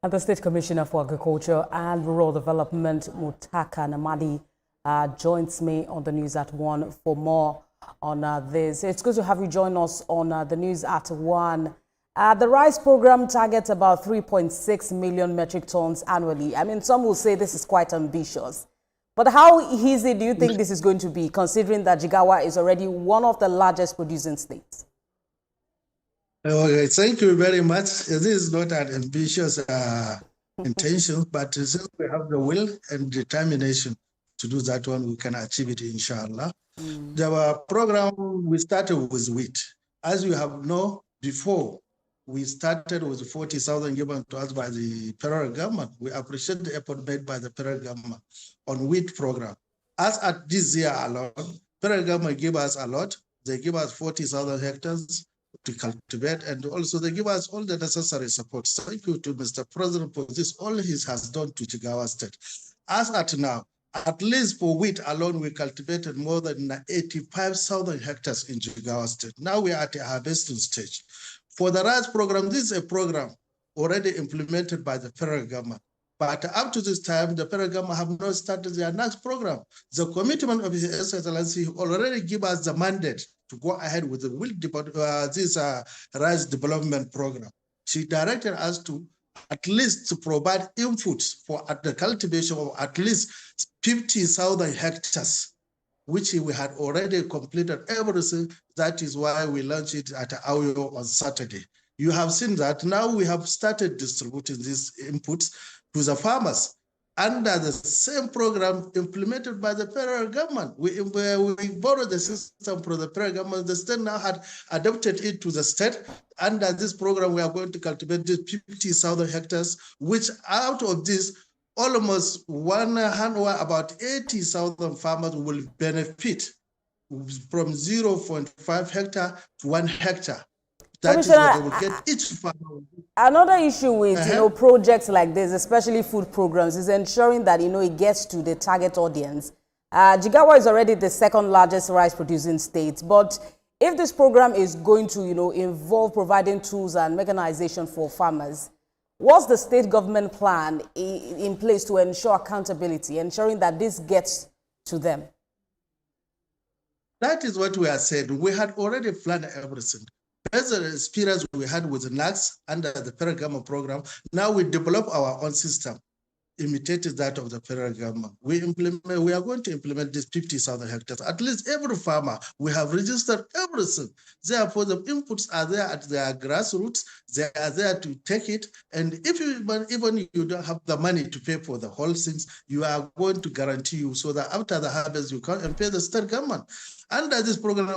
And the State Commissioner for Agriculture and Rural Development, Muttaka Namadi, joins me on the News at 1 for more on this. It's good to have you join us on the News at 1. The rice program targets about 3.6 million metric tons annually. I mean, some will say this is quite ambitious. But how easy do you think this is going to be, considering that Jigawa is already one of the largest producing states? Okay, thank you very much. This is not an ambitious intention, but since we have the will and determination to do that one, we can achieve it, inshallah. The program, we started with wheat. As you have known, before we started with 40,000 given to us by the federal government. We appreciate the effort made by the federal government on wheat program. As at this year alone, federal government give us a lot. They give us 40,000 hectares to cultivate, and also they give us all the necessary support. Thank you to Mr. President for this, all he has done to Jigawa State. As at now, at least for wheat alone, we cultivated more than 85,000 hectares in Jigawa State. Now we are at a harvesting stage. For the rice program, this is a program already implemented by the federal government. But up to this time, the federal government have not started their next program. The commitment of His Excellency already give us the mandate to go ahead with this rice development program. She directed us to at least to provide inputs for the cultivation of at least 50,000 hectares, which we had already completed everything. That is why we launched it at Auyo on Saturday. You have seen that now we have started distributing these inputs to the farmers under the same program implemented by the federal government. We borrowed the system from the federal government. The state now had adopted it to the state. Under this program, we are going to cultivate these 50,000 hectares, which out of this, almost about 80,000 farmers will benefit from 0.5 hectare to 1 hectare. That is what they will get each farmer. Another issue with projects like this, especially food programs, is ensuring that it gets to the target audience. Jigawa is already the second largest rice producing state, but if this program is going to involve providing tools and mechanization for farmers, what's the state government plan in place to ensure accountability, ensuring that this gets to them? That is what we are saying. We had already planned everything. As the experience we had with NACS under the federal government program, now we develop our own system, imitated that of the federal government. We are going to implement this 50,000 hectares. At least every farmer, we have registered everything. Therefore, the inputs are there at their grassroots. They are there to take it. And if even you don't have the money to pay for the whole things, you are going to guarantee you so that after the harvest, you come and pay the state government. Under this program,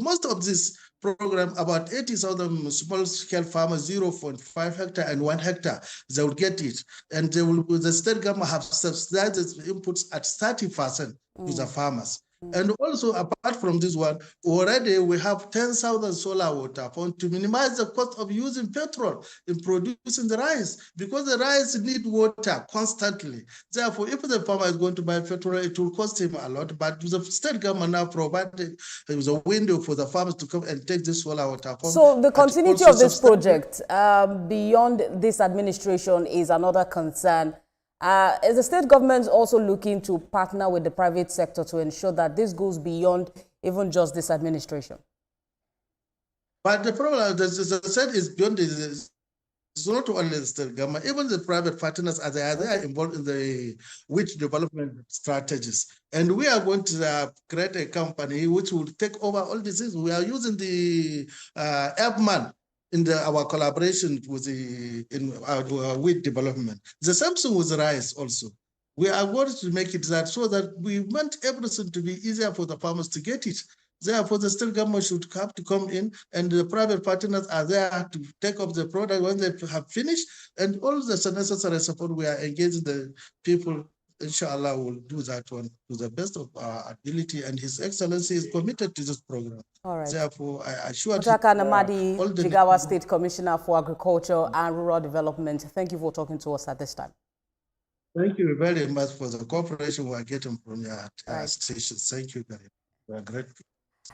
most of this program, about 80,000 small-scale farmers, 0.5 hectare and 1 hectare, they will get it. And the state government have subsidized its inputs at 30% to the farmers. And also, apart from this one, already we have 10,000 solar water pumps to minimize the cost of using petrol in producing the rice, because the rice need water constantly. Therefore, if the farmer is going to buy petrol, it will cost him a lot. But the state government now provided a window for the farmers to come and take this solar water pump. So the continuity of this project beyond this administration is another concern. Is the state government also looking to partner with the private sector to ensure that this goes beyond even just this administration? But the problem, as I said, is beyond this. It's not only the state government, even the private partners they are involved in the wheat development strategies. And we are going to create a company which will take over all these things. We are using the F-Man in our collaboration with our wheat development. The same thing with rice also. We are going to make it that so that we want everything to be easier for the farmers to get it. Therefore, the state government should have to come in, and the private partners are there to take up the product when they have finished, and all the necessary support. We are engaging the people. Inshallah, will do that one to the best of our ability, and His Excellency is committed to this program. All right. Therefore, I assure Muttaka Namadi, Jigawa State Commissioner for Agriculture and Rural Development, thank you for talking to us at this time. Thank you very much for the cooperation we are getting from your station. Thank you very much. We are grateful.